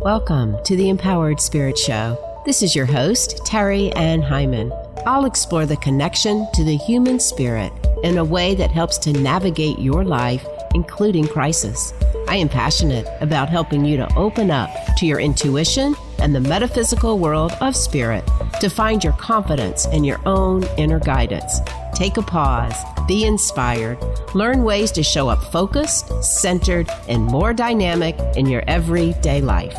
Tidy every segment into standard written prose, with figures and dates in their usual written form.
Welcome to the Empowered Spirit Show. This is your host, Terry Ann Hyman. I'll explore the connection to the human spirit in a way that helps to navigate your life, including crisis. I am passionate about helping you to open up to your intuition and the metaphysical world of spirit to find your confidence and your own inner guidance. Take a pause, be inspired, learn ways to show up focused, centered, and more dynamic in your everyday life.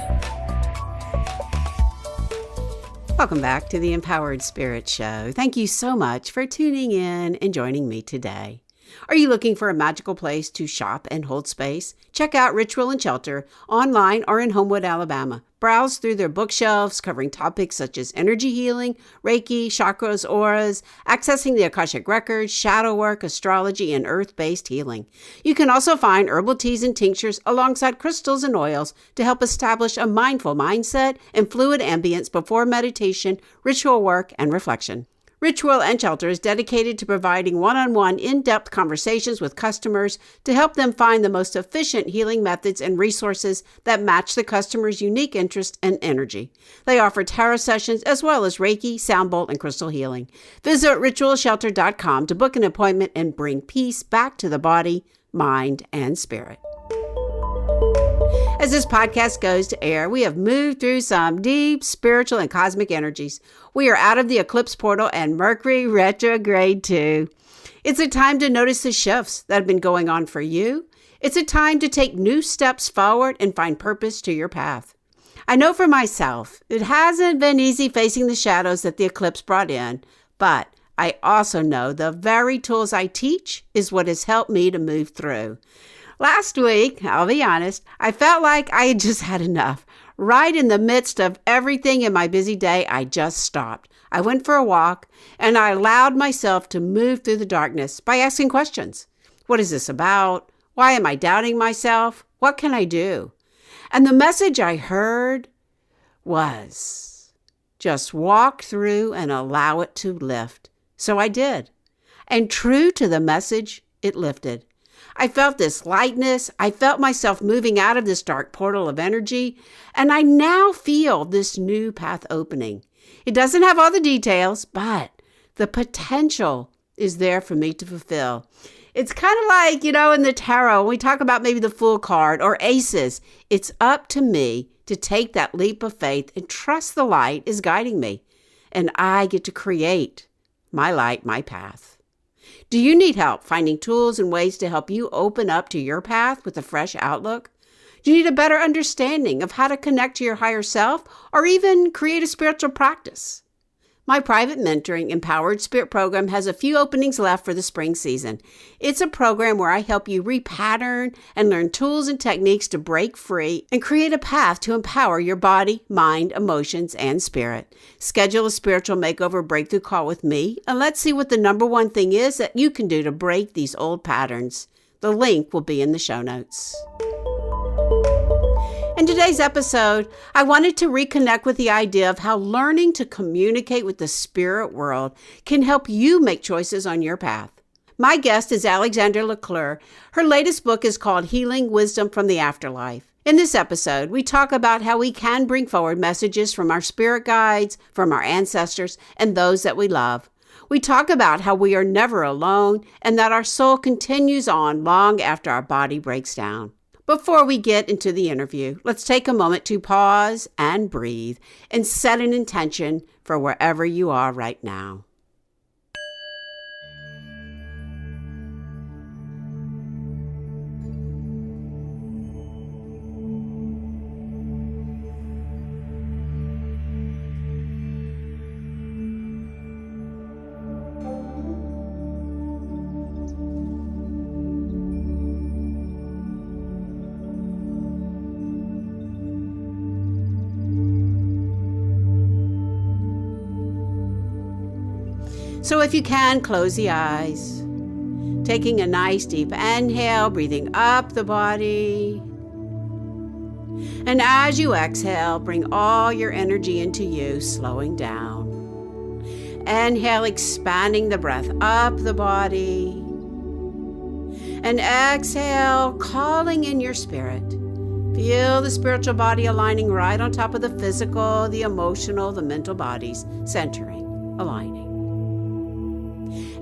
Welcome back to the Empowered Spirit Show. Thank you so much for tuning in and joining me today. Are you looking for a magical place to shop and hold space? Check out Ritual+Shelter online or in Homewood, Alabama. Browse through their bookshelves covering topics such as energy healing, Reiki, chakras, auras, accessing the Akashic Records, shadow work, astrology, and earth-based healing. You can also find herbal teas and tinctures alongside crystals and oils to help establish a mindful mindset and fluid ambience before meditation, ritual work, and reflection. Ritual+Shelter is dedicated to providing one-on-one, in-depth conversations with customers to help them find the most efficient healing methods and resources that match the customer's unique interest and energy. They offer tarot sessions as well as Reiki, soundbowl, and crystal healing. Visit Ritual+Shelter.com to book an appointment and bring peace back to the body, mind, and spirit. As this podcast goes to air, we have moved through some deep spiritual and cosmic energies. We are out of the eclipse portal and Mercury retrograde too. It's a time to notice the shifts that have been going on for you. It's a time to take new steps forward and find purpose to your path. I know for myself, it hasn't been easy facing the shadows that the eclipse brought in, but I also know the very tools I teach is what has helped me to move through. Last week, I'll be honest, I felt like I had just had enough. Right in the midst of everything in my busy day, I just stopped. I went for a walk, and I allowed myself to move through the darkness by asking questions. What is this about? Why am I doubting myself? What can I do? And the message I heard was, just walk through and allow it to lift. So I did. And true to the message, it lifted. I felt this lightness. I felt myself moving out of this dark portal of energy, and I now feel this new path opening. It doesn't have all the details, but the potential is there for me to fulfill. It's kind of like, in the tarot, when we talk about maybe the Fool card or aces, it's up to me to take that leap of faith and trust the light is guiding me, and I get to create my light, my path. Do you need help finding tools and ways to help you open up to your path with a fresh outlook? Do you need a better understanding of how to connect to your higher self or even create a spiritual practice? My private mentoring Empowered Spirit program has a few openings left for the spring season. It's a program where I help you repattern and learn tools and techniques to break free and create a path to empower your body, mind, emotions, and spirit. Schedule a spiritual makeover breakthrough call with me, and let's see what the number one thing is that you can do to break these old patterns. The link will be in the show notes. In today's episode, I wanted to reconnect with the idea of how learning to communicate with the spirit world can help you make choices on your path. My guest is Alexandra Leclere. Her latest book is called Healing Wisdom from the Afterlife. In this episode, we talk about how we can bring forward messages from our spirit guides, from our ancestors, and those that we love. We talk about how we are never alone and that our soul continues on long after our body breaks down. Before we get into the interview, let's take a moment to pause and breathe and set an intention for wherever you are right now. So if you can, close the eyes, taking a nice deep inhale, breathing up the body. And as you exhale, bring all your energy into you, slowing down. Inhale, expanding the breath up the body. And exhale, calling in your spirit, Feel the spiritual body aligning right on top of the physical, the emotional, the mental bodies, centering, aligning.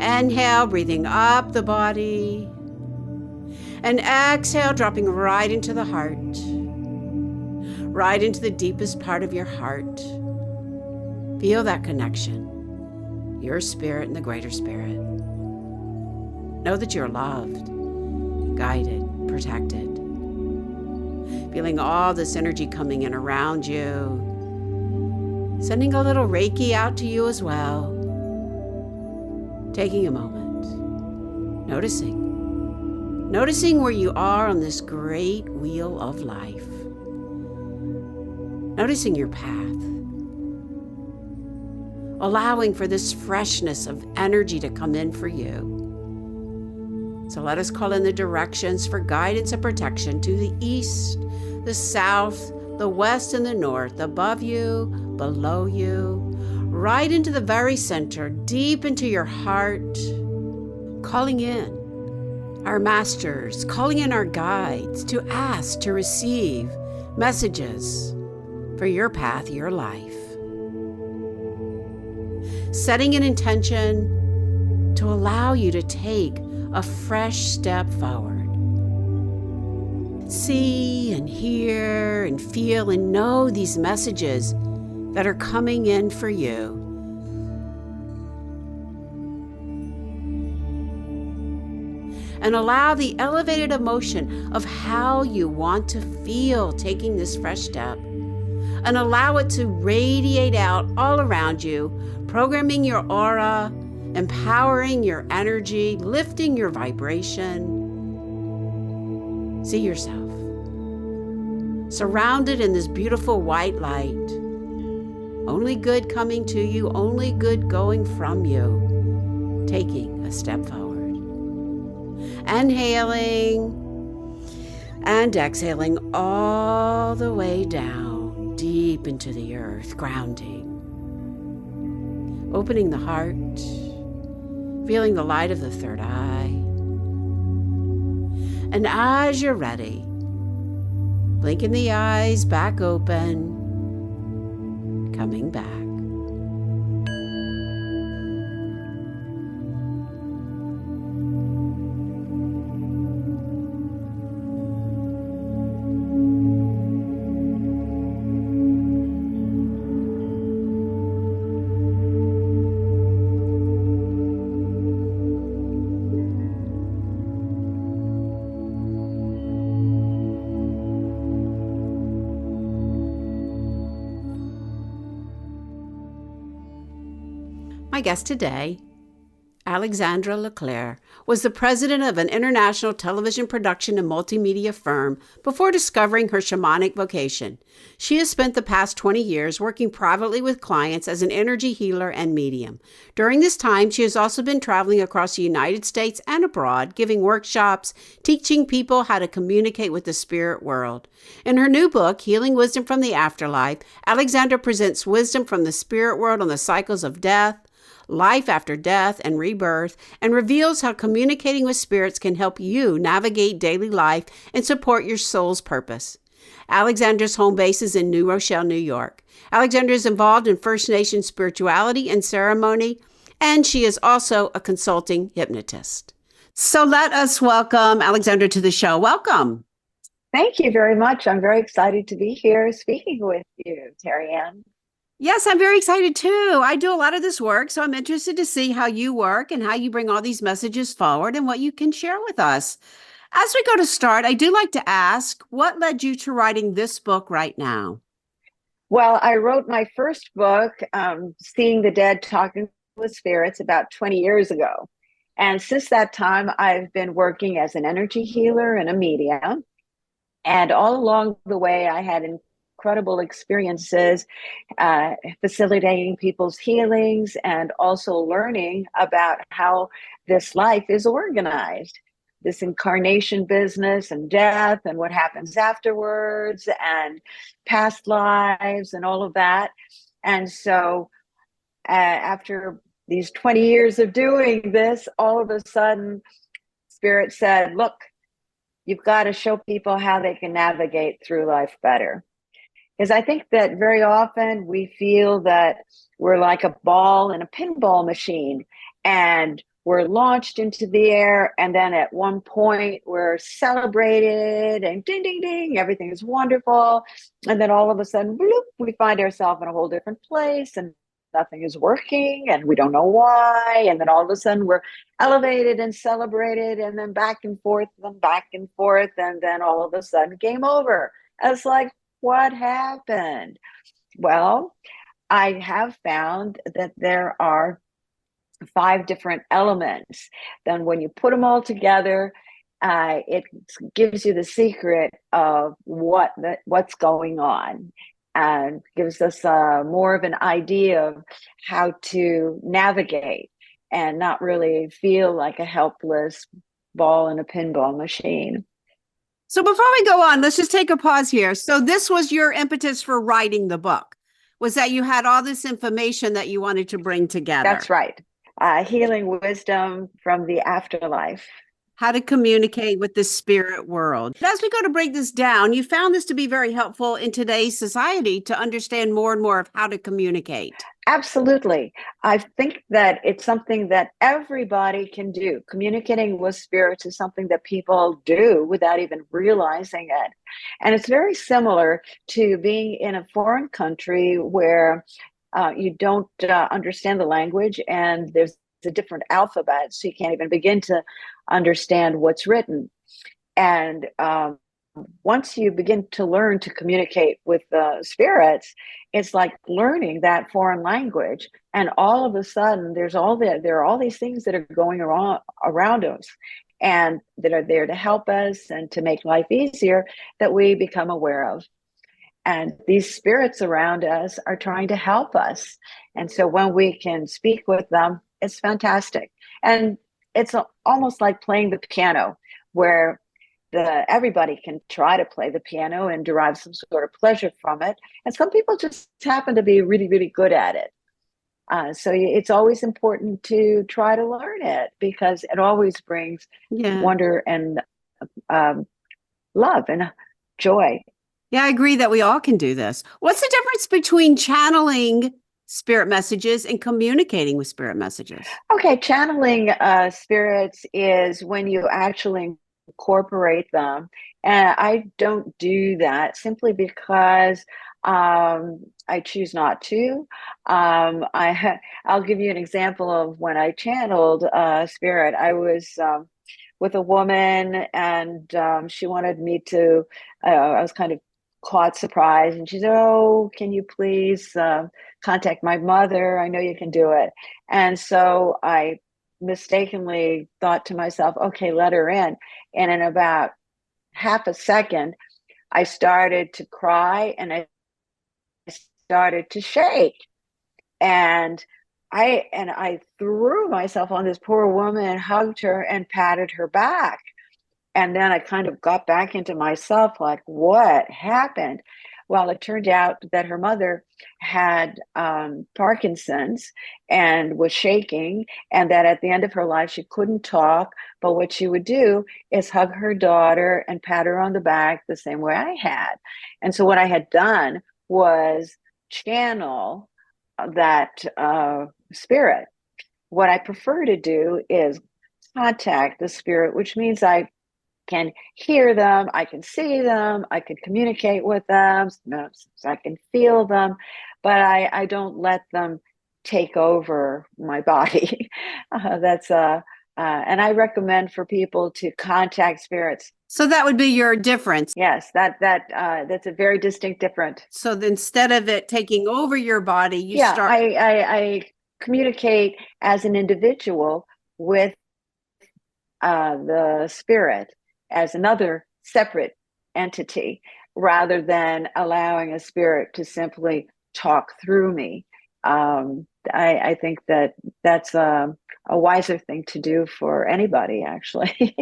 Inhale, breathing up the body. And exhale, dropping right into the heart. Right into the deepest part of your heart. Feel that connection. Your spirit and the greater spirit. Know that you're loved, guided, protected. Feeling all this energy coming in around you. Sending a little Reiki out to you as well. Taking a moment. Noticing where you are on this great wheel of life. Noticing your path. Allowing for this freshness of energy to come in for you. So let us call in the directions for guidance and protection to the east, the south, the west, and the north, above you, below you, right into the very center, deep into your heart, calling in our masters, calling in our guides to ask to receive messages for your path, your life. Setting an intention to allow you to take a fresh step forward. See and hear and feel and know these messages that are coming in for you. And allow the elevated emotion of how you want to feel taking this fresh step. And allow it to radiate out all around you, programming your aura, empowering your energy, lifting your vibration. See yourself surrounded in this beautiful white light. Only good coming to you, only good going from you. Taking a step forward. Inhaling and exhaling all the way down, deep into the earth, grounding. Opening the heart, feeling the light of the third eye. And as you're ready, blinking the eyes back open, coming back. My guest today, Alexandra Leclere, was the president of an international television production and multimedia firm before discovering her shamanic vocation. She has spent the past 20 years working privately with clients as an energy healer and medium. During this time, she has also been traveling across the United States and abroad, giving workshops, teaching people how to communicate with the spirit world. In her new book, Healing Wisdom from the Afterlife, Alexandra presents wisdom from the spirit world on the cycles of death, life after death and rebirth, and reveals how communicating with spirits can help you navigate daily life and support your soul's purpose. Alexandra's home base is in New Rochelle, New York. Alexandra is involved in First Nation spirituality and ceremony, and she is also a consulting hypnotist. So let us welcome Alexandra to the show. Welcome. Thank you very much. I'm very excited to be here speaking with you, Terry Ann. Yes, I'm very excited too. I do a lot of this work, so I'm interested to see how you work and how you bring all these messages forward and what you can share with us. As we go to start, I do like to ask, what led you to writing this book right now? Well, I wrote my first book, Seeing the Dead, Talking with Spirits, about 20 years ago. And since that time, I've been working as an energy healer and a medium. And all along the way, I had incredible experiences facilitating people's healings and also learning about how this life is organized, this incarnation business and death and what happens afterwards and past lives and all of that. And so after these 20 years of doing this, all of a sudden, Spirit said, look, you've got to show people how they can navigate through life better. Because I think that very often we feel that we're like a ball in a pinball machine, and we're launched into the air, and then at one point we're celebrated and ding, ding, ding, everything is wonderful. And then all of a sudden, bloop, we find ourselves in a whole different place, and nothing is working, and we don't know why. And then all of a sudden we're elevated and celebrated, and then back and forth and back and forth. And then all of a sudden, game over. It's like, what happened? Well, I have found that there are 5 different elements. Then when you put them all together, it gives you the secret of what's going on, and gives us more of an idea of how to navigate and not really feel like a helpless ball in a pinball machine. So before we go on, let's just take a pause here. So this was your impetus for writing the book, was that you had all this information that you wanted to bring together. That's right. Healing wisdom from the afterlife. How to communicate with the spirit world. As we go to break this down, you found this to be very helpful in today's society to understand more and more of how to communicate. Absolutely. I think that it's something that everybody can do. Communicating with spirits is something that people do without even realizing it. And it's very similar to being in a foreign country where you don't understand the language, and there's a different alphabet, so you can't even begin to understand what's written. And once you begin to learn to communicate with the spirits, it's like learning that foreign language. And all of a sudden, there are all these things that are going around us, and that are there to help us and to make life easier, that we become aware of. And these spirits around us are trying to help us. And so when we can speak with them, it's fantastic. And it's almost like playing the piano, where everybody can try to play the piano and derive some sort of pleasure from it. And some people just happen to be really, really good at it. So it's always important to try to learn it, because it always brings wonder and love and joy. Yeah, I agree that we all can do this. What's the difference between channeling spirit messages and communicating with spirit messages? Okay, channeling spirits is when you actually incorporate them. And I don't do that simply because I choose not to. I'll give you an example of when I channeled spirit. I was with a woman, and she wanted me to, I was kind of caught surprise, and she said, "Oh, can you please contact my mother? I know you can do it." And so I mistakenly thought to myself, okay, let her in. And in about half a second, I started to cry, and I started to shake. And I threw myself on this poor woman and hugged her and patted her back. And then I kind of got back into myself, like, what happened? Well, it turned out that her mother had Parkinson's and was shaking, and that at the end of her life, she couldn't talk. But what she would do is hug her daughter and pat her on the back the same way I had. And so what I had done was channel that spirit. What I prefer to do is contact the spirit, which means I can hear them, I can see them, I can communicate with them, I can feel them, but I don't let them take over my body. And I recommend for people to contact spirits. So that would be your difference. Yes, that's a very distinct difference. So instead of it taking over your body, I communicate as an individual with the spirit as another separate entity, rather than allowing a spirit to simply talk through me. I think that that's a wiser thing to do for anybody, actually.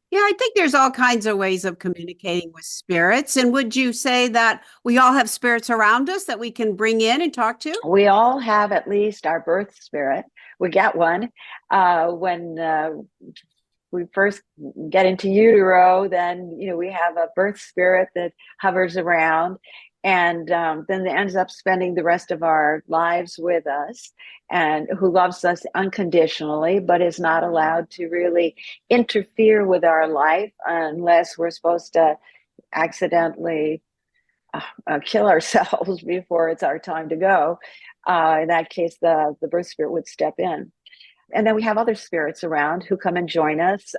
Yeah, I think there's all kinds of ways of communicating with spirits. And would you say that we all have spirits around us that we can bring in and talk to? We all have at least our birth spirit. We get one when we first get into utero, then we have a birth spirit that hovers around, and then it ends up spending the rest of our lives with us, and who loves us unconditionally, but is not allowed to really interfere with our life unless we're supposed to accidentally kill ourselves before it's our time to go. In that case, the birth spirit would step in. And then we have other spirits around who come and join us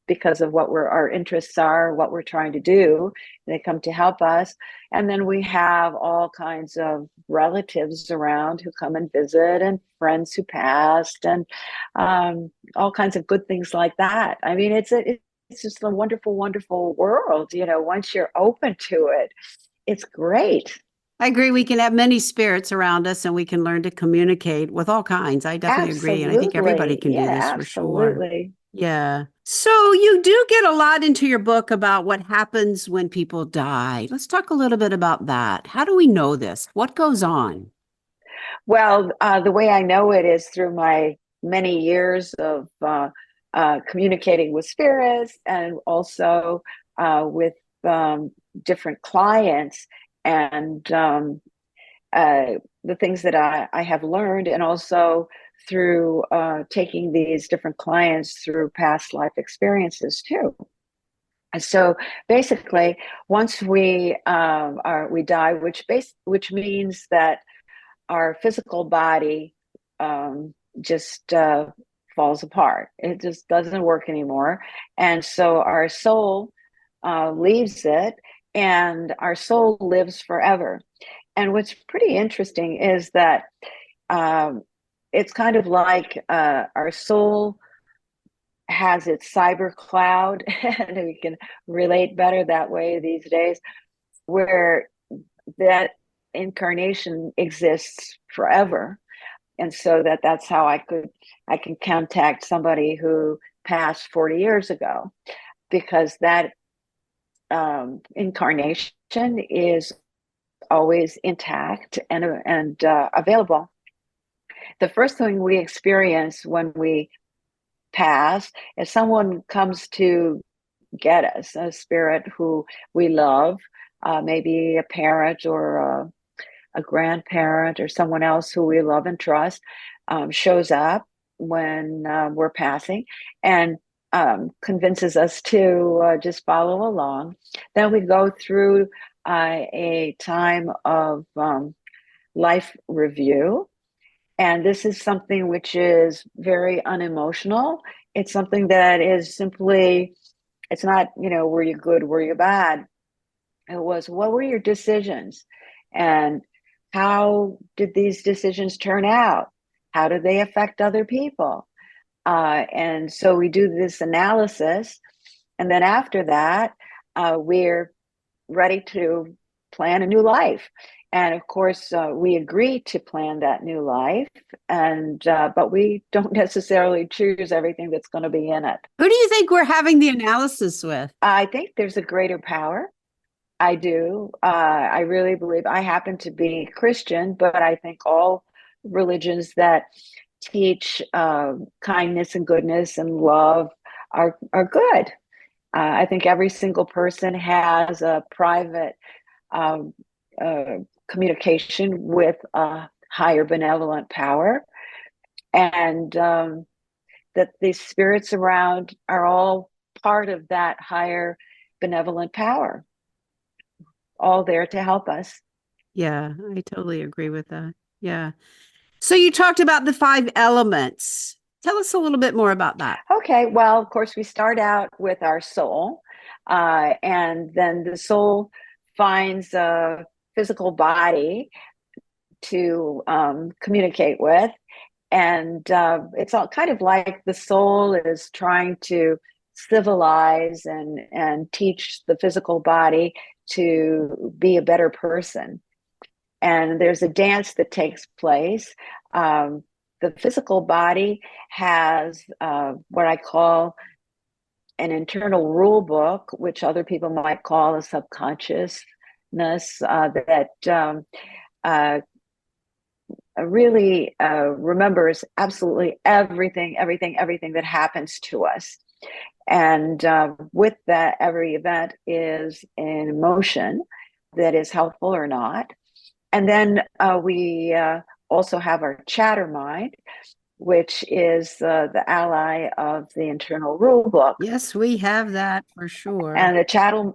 because of what our interests are, what we're trying to do. They come to help us. And then we have all kinds of relatives around who come and visit, and friends who passed, and all kinds of good things like that. I mean, it's just a wonderful, wonderful world. Once you're open to it, it's great. I agree. We can have many spirits around us and we can learn to communicate with all kinds. I definitely agree. And I think everybody Absolutely. can do Yeah, this for sure. absolutely. Yeah. So you do get a lot into your book about what happens when people die. Let's talk a little bit about that. How do we know this? What goes on? Well, the way I know it is through my many years of communicating with spirits, and also with different clients, and the things that I have learned, and also through taking these different clients through past life experiences too. And so basically, once we die, which means that our physical body just falls apart. It just doesn't work anymore. And so our soul leaves it, and our soul lives forever. And what's pretty interesting is that it's kind of like our soul has its cyber cloud, and we can relate better that way these days, where that incarnation exists forever. And so that's how I can contact somebody who passed 40 years ago, because that incarnation is always intact and available. The first thing we experience when we pass is someone comes to get us, a spirit who we love, maybe a parent or a grandparent or someone else who we love and trust, shows up when we're passing, and convinces us to just follow along. Then we go through a time of life review. And this is something which is very unemotional. It's something that is simply, it's not, were you good, were you bad? It was, what were your decisions? And how did these decisions turn out? How did they affect other people? And so we do this analysis. And then after that, we're ready to plan a new life. And of course, we agree to plan that new life, but we don't necessarily choose everything that's going to be in it. Who do you think we're having the analysis with? I think there's a greater power. I do. I really believe. I happen to be Christian, but I think all religions that teach kindness and goodness and love are good. I think every single person has a private communication with a higher benevolent power, and that these spirits around are all part of that higher benevolent power, all there to help us. Yeah, I totally agree with that. Yeah. So you talked about the 5 elements. Tell us a little bit more about that. Okay, well, of course, we start out with our soul, and then the soul finds a physical body to communicate with. And it's all kind of like the soul is trying to civilize and teach the physical body to be a better person. And there's a dance that takes place. The physical body has what I call an internal rule book, which other people might call a subconsciousness, that really remembers absolutely everything that happens to us. And with that, every event is an emotion that is helpful or not. And then we also have our chatter mind, which is the ally of the internal rule book. Yes, we have that for sure. And the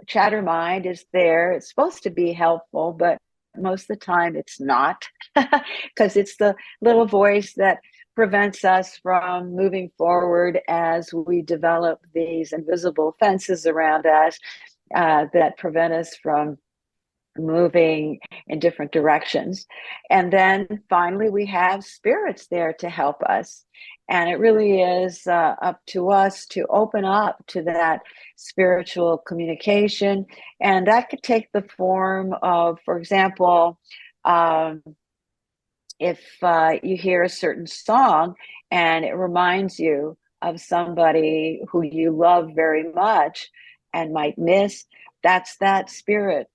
chatter mind is there. It's supposed to be helpful, but most of the time it's not, because it's the little voice that prevents us from moving forward as we develop these invisible fences around us that prevent us from moving in different directions. And then finally, we have spirits there to help us. And it really is up to us to open up to that spiritual communication. And that could take the form of, for example, if you hear a certain song and it reminds you of somebody who you love very much and might miss, that's that spirit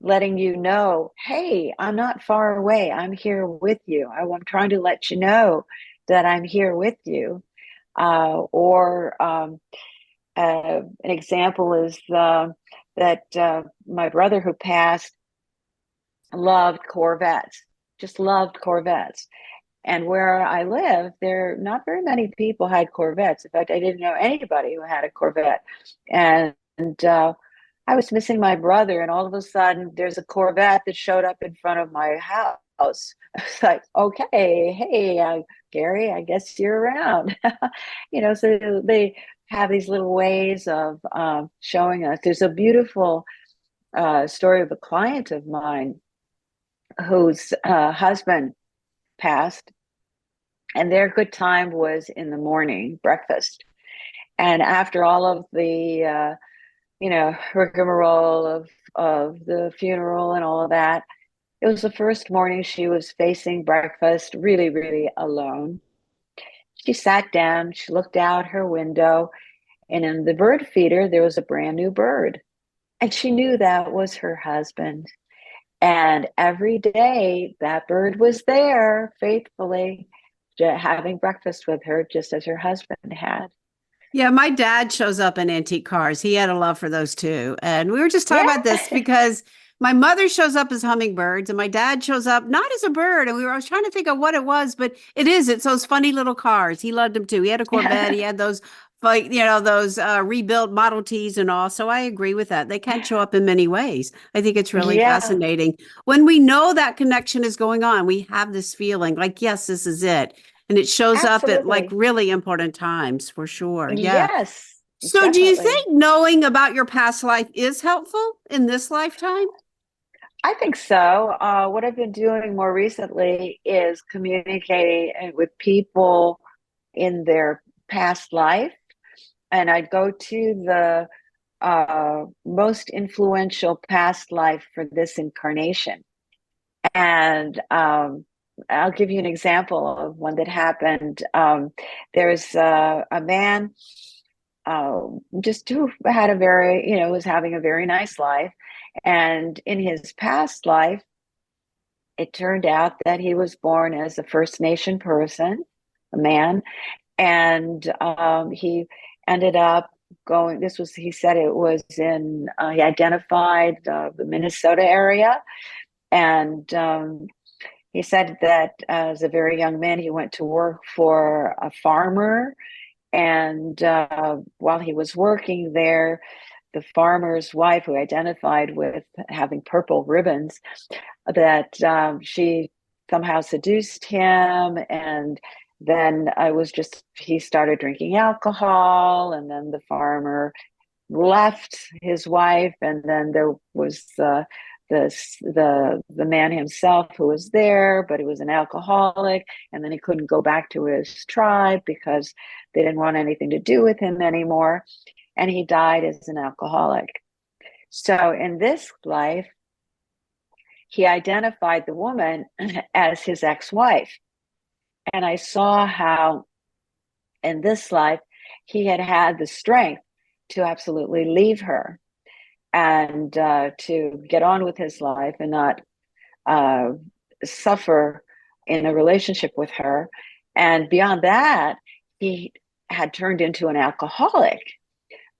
letting you know, hey, I'm not far away. I'm here with you. I'm trying to let you know that I'm here with you. An example is that my brother who passed loved Corvettes, just loved Corvettes. And where I live, there not very many people had Corvettes. In fact, I didn't know anybody who had a Corvette. And I was missing my brother, and all of a sudden, there's a Corvette that showed up in front of my house. It's like, okay, hey, Gary, I guess you're around. So they have these little ways of showing us. There's a beautiful story of a client of mine whose husband passed, and their good time was in the morning breakfast. And after all of the rigmarole of the funeral and all of that, it was the first morning she was facing breakfast really, really alone. She sat down, she looked out her window, and in the bird feeder, there was a brand new bird. And she knew that was her husband. And every day that bird was there faithfully having breakfast with her, just as her husband had. Yeah, my dad shows up in antique cars. He had a love for those too. And we were just talking Yeah. about this because my mother shows up as hummingbirds and my dad shows up not as a bird. And I was trying to think of what it was, but it's those funny little cars. He loved them too. He had a Corvette. He had those, like, those rebuilt Model Ts and all. So I agree with that. They can show up in many ways. I think it's really Yeah, fascinating. When we know that connection is going on, we have this feeling like, yes, this is it. And it shows up at like absolutely. really important times for sure. Yeah. Yes, So do you definitely. think knowing about your past life is helpful in this lifetime? I think so. What I've been doing more recently is communicating with people in their past life. And I'd go to the most influential past life for this incarnation. And I'll give you an example of one that happened. There's a man just who had was having a very nice life. And in his past life, it turned out that he was born as a First Nation person, a man, and he ended up going. He said it was he identified the Minnesota area, and he said that as a very young man, he went to work for a farmer. And while he was working there, the farmer's wife, who identified with having purple ribbons, that she somehow seduced him. And then he started drinking alcohol. And then the farmer left his wife. And then there was the man himself who was there, but he was an alcoholic, and then he couldn't go back to his tribe because they didn't want anything to do with him anymore, and he died as an alcoholic. So in this life, he identified the woman as his ex-wife, and I saw how in this life he had the strength to absolutely leave her and to get on with his life and not suffer in a relationship with her. And beyond that, he had turned into an alcoholic.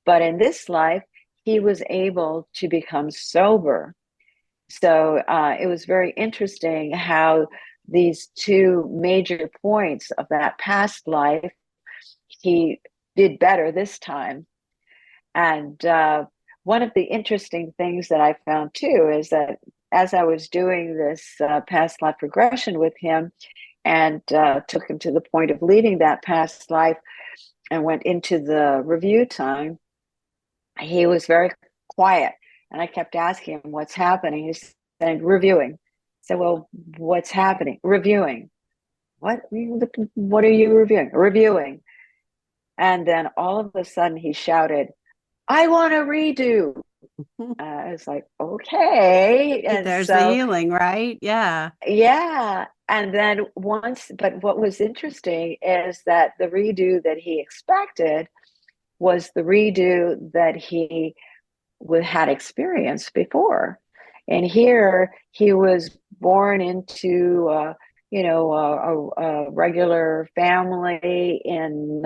But in this life, he was able to become sober. So it was very interesting how these two major points of that past life, he did better this time. And one of the interesting things that I found too is that as I was doing this past life regression with him and took him to the point of leaving that past life and went into the review time, he was very quiet. And I kept asking him, what's happening? He said, reviewing. I said, well, what's happening? Reviewing. What are you reviewing? Reviewing. And then all of a sudden he shouted, I want to redo. I was like, okay. And There's the so, healing, right? Yeah. yeah. And then but what was interesting is that the redo that he expected was the redo that he had experienced before. And here he was born into, a regular family in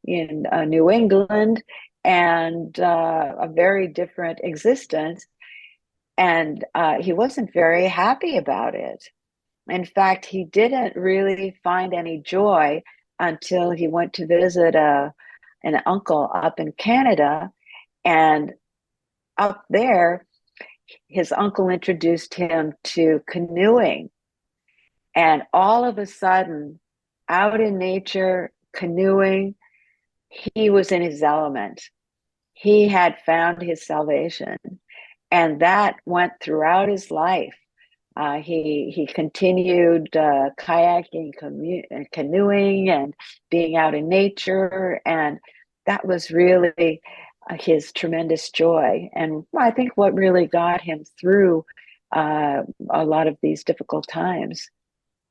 New England, and a very different existence. And he wasn't very happy about it. In fact, he didn't really find any joy until he went to visit an uncle up in Canada. And up there, his uncle introduced him to canoeing. And all of a sudden, out in nature, canoeing, he was in his element. He had found his salvation. And that went throughout his life. He continued kayaking, canoeing, and being out in nature. And that was really his tremendous joy. And I think what really got him through a lot of these difficult times.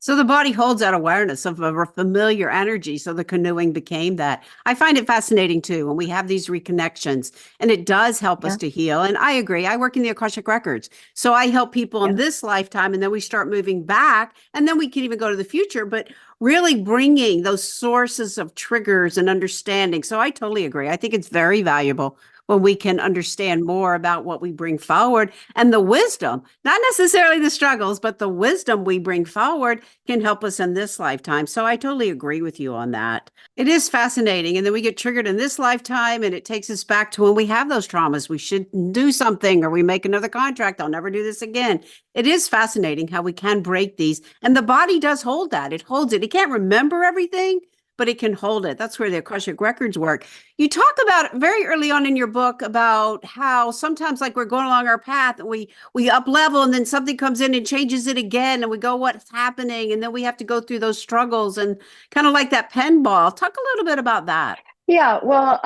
So the body holds that awareness of a familiar energy. So the canoeing became that. I find it fascinating too when we have these reconnections, and it does help us Yeah, to heal. And I agree. I work in the Akashic Records. So I help people in yeah. this lifetime, and then we start moving back, and then we can even go to the future, but really bringing those sources of triggers and understanding. So I totally agree. I think it's very valuable when we can understand more about what we bring forward and the wisdom, not necessarily the struggles, but the wisdom we bring forward can help us in this lifetime. So I totally agree with you on that. It is fascinating. And then we get triggered in this lifetime, and it takes us back to when we have those traumas. We should do something, or we make another contract. I'll never do this again. It is fascinating how we can break these. And the body does hold that. It holds it. It can't remember everything, but it can hold it. That's where the Akashic Records work. You talk about very early on in your book about how sometimes, like, we're going along our path and we up level, and then something comes in and changes it again, and we go, what's happening? And then we have to go through those struggles, and kind of like that pinball. Talk a little bit about that. Yeah, well,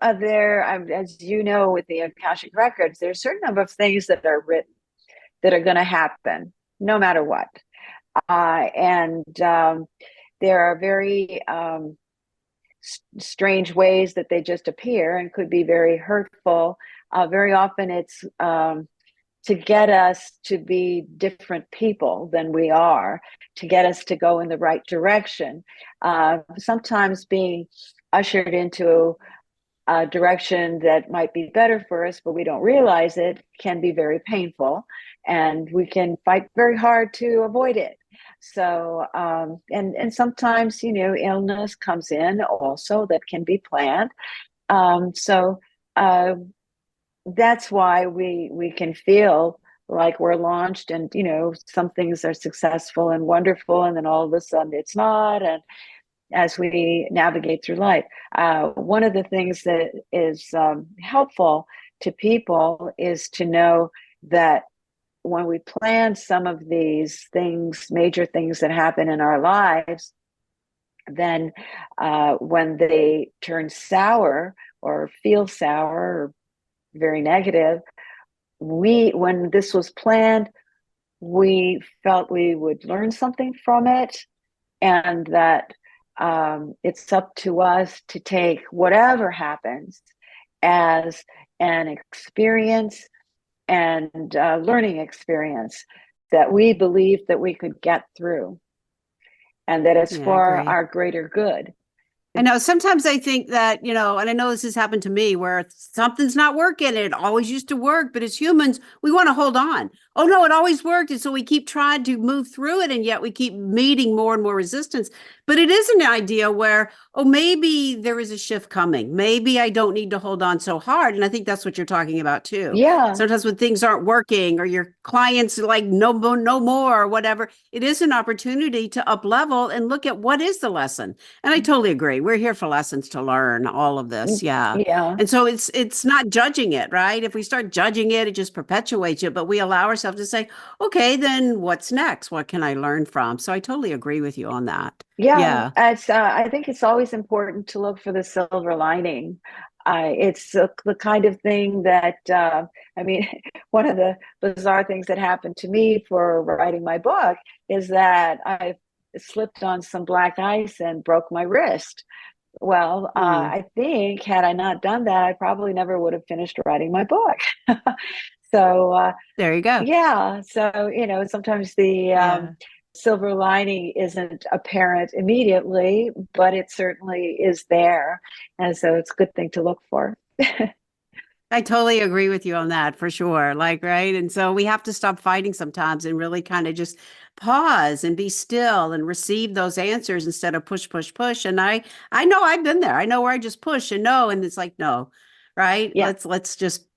as you know, with the Akashic Records, there's a certain number of things that are written that are going to happen no matter what. And there are very strange ways that they just appear and could be very hurtful. Very often it's to get us to be different people than we are, to get us to go in the right direction. Sometimes being ushered into a direction that might be better for us, but we don't realize it, can be very painful. And we can fight very hard to avoid it. So, and sometimes, illness comes in also that can be planned. So that's why we can feel like we're launched, and some things are successful and wonderful, and then all of a sudden it's not. And as we navigate through life, one of the things that is helpful to people is to know that when we plan some of these things, major things that happen in our lives, then when they turn sour or feel sour or very negative, when this was planned, we felt we would learn something from it, and that it's up to us to take whatever happens as an experience and learning experience that we believe that we could get through, and that it's Yeah, I for agree. our greater good. I know sometimes I think that, and I know this has happened to me where something's not working. It always used to work, but as humans, we want to hold on. Oh no, it always worked. And so we keep trying to move through it. And yet we keep meeting more and more resistance. But it is an idea where, oh, maybe there is a shift coming. Maybe I don't need to hold on so hard. And I think that's what you're talking about too. Yeah. Sometimes when things aren't working or your clients are like, no, no more or whatever, it is an opportunity to up level and look at what is the lesson. And I totally agree. We're here for lessons to learn all of this. Yeah. Yeah. And so it's not judging it, right? If we start judging it, it just perpetuates it. But we allow ourselves to say, okay, then what's next? What can I learn from? So I totally agree with you on that. Yeah, Yeah. it's. I think it's always important to look for the silver lining. It's the kind of thing that I mean, one of the bizarre things that happened to me for writing my book is that I slipped on some black ice and broke my wrist. Well, Hmm. I think had I not done that, I probably never would have finished writing my book. So There you go. yeah, so sometimes the Yeah. silver lining isn't apparent immediately, but it certainly is there. And so it's a good thing to look for. I totally agree with you on that for sure. Like, right. And so we have to stop fighting sometimes and really kind of just pause and be still and receive those answers instead of push, push, push. And I know I've been there. I know where I just push and no, and it's like, no, right. Yeah. Let's just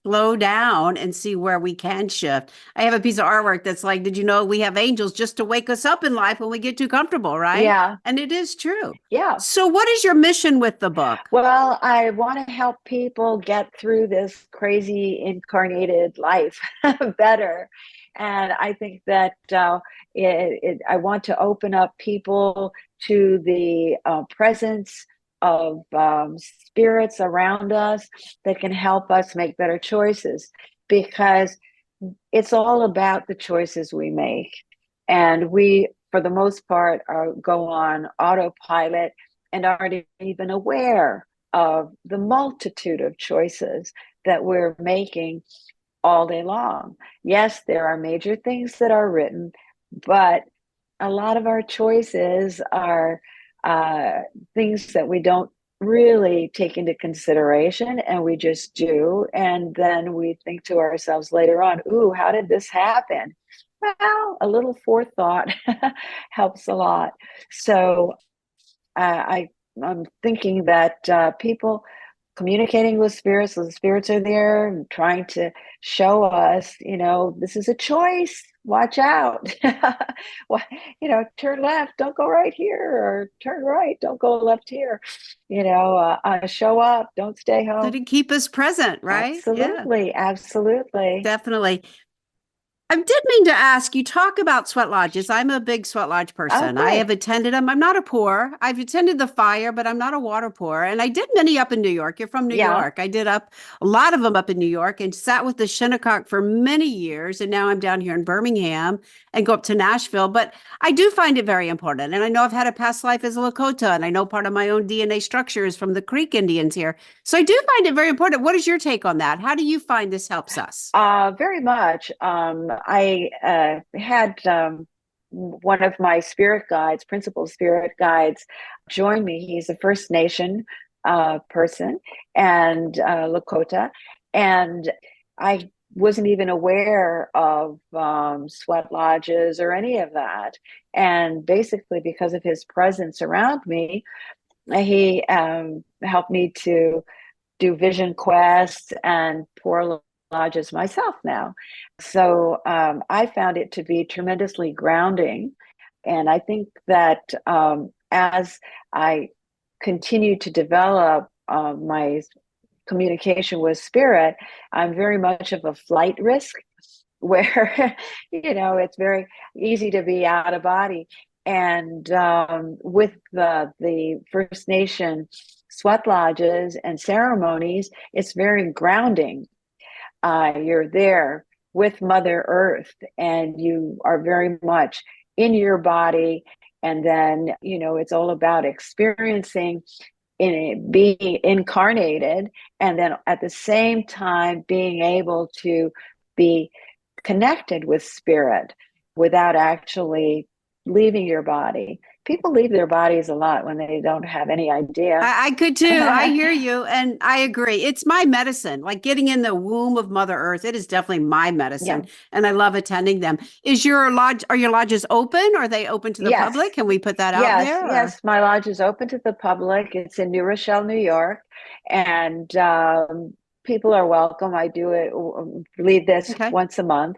slow down and see where we can shift. I have a piece of artwork that's like, did you know we have angels just to wake us up in life when we get too comfortable, right? Yeah. And it is true. Yeah. So what is your mission with the book? Well, I want to help people get through this crazy incarnated life better. And I think that I want to open up people to the presence of spirits around us that can help us make better choices, because it's all about the choices we make. And we, for the most part, go on autopilot and aren't even aware of the multitude of choices that we're making all day long. Yes, there are major things that are written, but a lot of our choices are things that we don't really take into consideration, and we just do. And then we think to ourselves later on, ooh, how did this happen? Well, a little forethought helps a lot. So I'm thinking that people communicating with spirits, so the spirits are there and trying to show us, this is a choice. Watch out. Well, turn left, don't go right here, or turn right, don't go left here. Show up, don't stay So home. to keep us present, right? Yeah. Absolutely, absolutely. Definitely. I did mean to ask, you talk about sweat lodges. I'm a big sweat lodge Oh, person. I good. have attended them. I'm not a pour. I've attended the fire, but I'm not a water pour. And I did many up in New York. You're from New Yeah. York. I did up a lot of them up in New York and sat with the Shinnecock for many years. And now I'm down here in Birmingham and go up to Nashville. But I do find it very important. And I know I've had a past life as a Lakota, and I know part of my own DNA structure is from the Creek Indians here. So I do find it very important. What is your take on that? How do you find this helps us? Very much. I had one of my spirit guides, principal spirit guides, join me. He's a First Nation person and Lakota. And I wasn't even aware of sweat lodges or any of that. And basically, because of his presence around me, he helped me to do vision quests and pour lodges myself now. So I found it to be tremendously grounding. And I think that as I continue to develop my communication with spirit, I'm very much of a flight risk where, it's very easy to be out of body. And with the First Nation sweat lodges and ceremonies, it's very grounding. You're there with Mother Earth, and you are very much in your body. And then, it's all about experiencing in it, being incarnated, and then at the same time being able to be connected with spirit without actually leaving your body. people leave their bodies a lot when they don't have any idea. I could too. I hear you. And I agree. It's my medicine. Like getting in the womb of Mother Earth, it is definitely my Yeah. medicine. And I love attending them. Are your lodges open? Are they open to the Yes. public? Can we put that out Yes. there? Or? Yes. My lodge is open to the public. It's in New Rochelle, New York. And people are welcome. I do it, lead this Okay. once a month.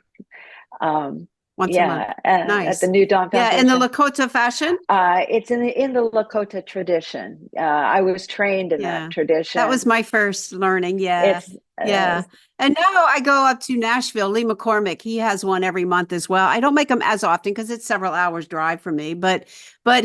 Um, Once a month. yeah, at the Nice. New Dawn Yeah. And the Foundation. Lakota fashion? It's in the Lakota tradition. I was trained in that Yeah. That was tradition. my first learning. Yeah. It's Yeah. And now I go up to Nashville. Lee McCormick, he has one every month as well. I don't make them as often because it's several hours drive for me, but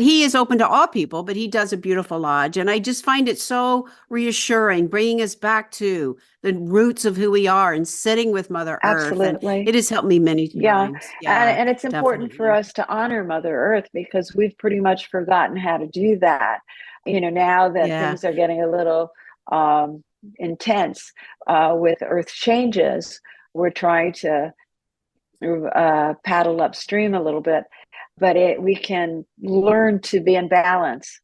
he is open to all people, but he does a beautiful lodge. And I just find it so reassuring, bringing us back to the roots of who we are and sitting with Mother Earth. And absolutely. it has helped me many Yeah, times. Yeah, and it's important for definitely. us to honor Mother Earth because we've pretty much forgotten how to do that. Now that Yeah. things are getting a little um, intense with Earth changes, we're trying to paddle upstream a little bit, but we can learn to be in balance,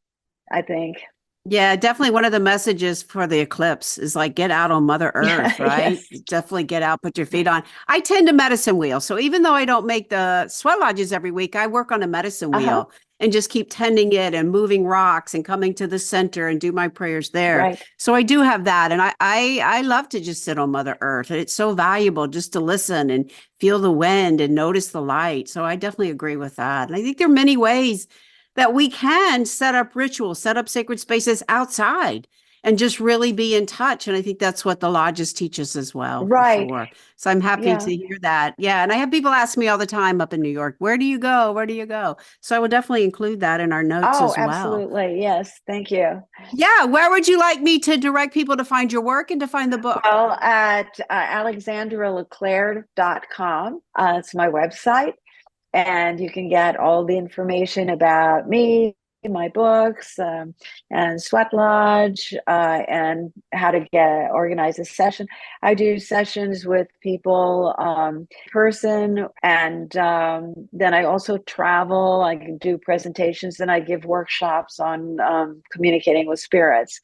I think. Yeah, definitely one of the messages for the eclipse is like get out on Mother Earth, right? Yes. Definitely get out, put your feet on. I tend to medicine wheel. So even though I don't make the sweat lodges every week, I work on a medicine Uh-huh. wheel and just keep tending it and moving rocks and coming to the center and do my prayers there. Right. So I do have that. And I love to just sit on Mother Earth. And it's so valuable just to listen and feel the wind and notice the light. So I definitely agree with that. And I think there are many ways that we can set up rituals, set up sacred spaces outside and just really be in touch. And I think that's what the lodges teach us as well, for Right. sure. So I'm happy Yeah. to hear that. Yeah. And I have people ask me all the time up in New York, where do you go? Where do you go? So I will definitely include that in our notes Oh, as well. absolutely. Yes. Thank you. Yeah. Where would you like me to direct people to find your work and to find the book? Well, at alexandraleclere.com. It's my website, and you can get all the information about me, my books, and Sweat Lodge, and how to organize a session. I do sessions with people, person, and then I also travel. I can do presentations, and I give workshops on communicating with spirits,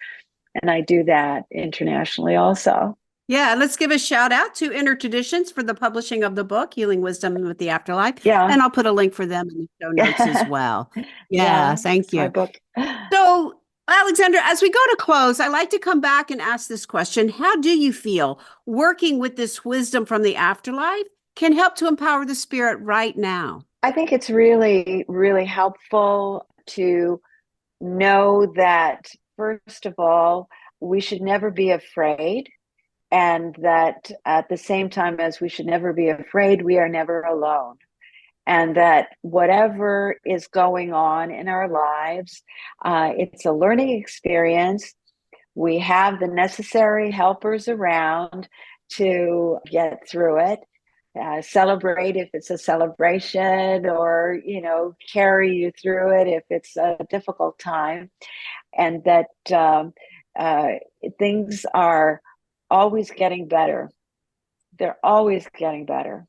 and I do that internationally also. Yeah, let's give a shout out to Inner Traditions for the publishing of the book, Healing Wisdom with the Afterlife. Yeah. And I'll put a link for them in the show notes as well. Yeah, Yeah, thank it's my you. book. So, Alexandra, as we go to close, I like to come back and ask this question. How do you feel working with this wisdom from the afterlife can help to empower the spirit right now? I think it's really, really helpful to know that, first of all, we should never be afraid. And that at the same time as we should never be afraid, we are never alone. And that whatever is going on in our lives, it's a learning experience. We have the necessary helpers around to get through it. Celebrate if it's a celebration, or carry you through it if it's a difficult time, and that things are always getting better. They're always getting better.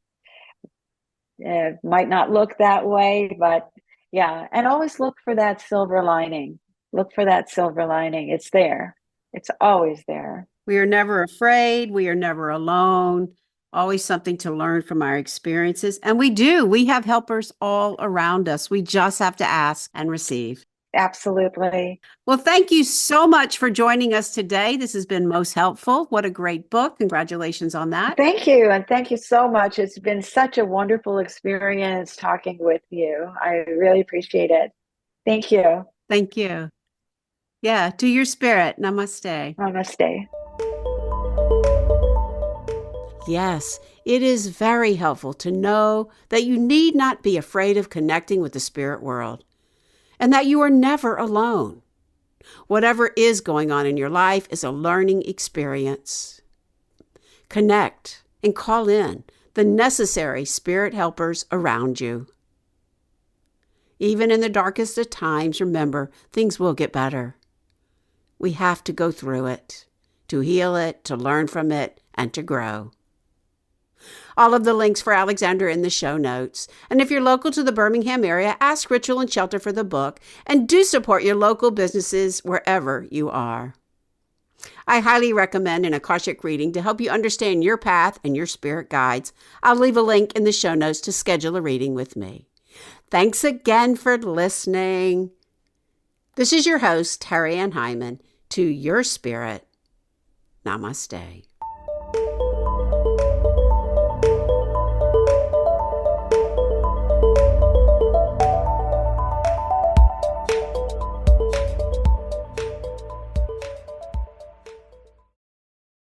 It might not look that way, but yeah. And always look for that silver lining. Look for that silver lining. It's there. It's always there. We are never afraid. We are never alone. Always something to learn from our experiences. And we do. We have helpers all around us. We just have to ask and receive. Absolutely. Well, thank you so much for joining us today. This has been most helpful. What a great book. Congratulations on that. Thank you. And thank you so much. It's been such a wonderful experience talking with you. I really appreciate it. Thank you. Thank you. Yeah, to your spirit. Namaste. Namaste. Yes, it is very helpful to know that you need not be afraid of connecting with the spirit world and that you are never alone. Whatever is going on in your life is a learning experience. Connect and call in the necessary spirit helpers around you. Even in the darkest of times, remember, things will get better. We have to go through it, to heal it, to learn from it, and to grow. All of the links for Alexandra are in the show notes. And if you're local to the Birmingham area, ask Ritual+Shelter for the book, and do support your local businesses wherever you are. I highly recommend an Akashic reading to help you understand your path and your spirit guides. I'll leave a link in the show notes to schedule a reading with me. Thanks again for listening. This is your host, Terry Ann Hyman, to your spirit. Namaste.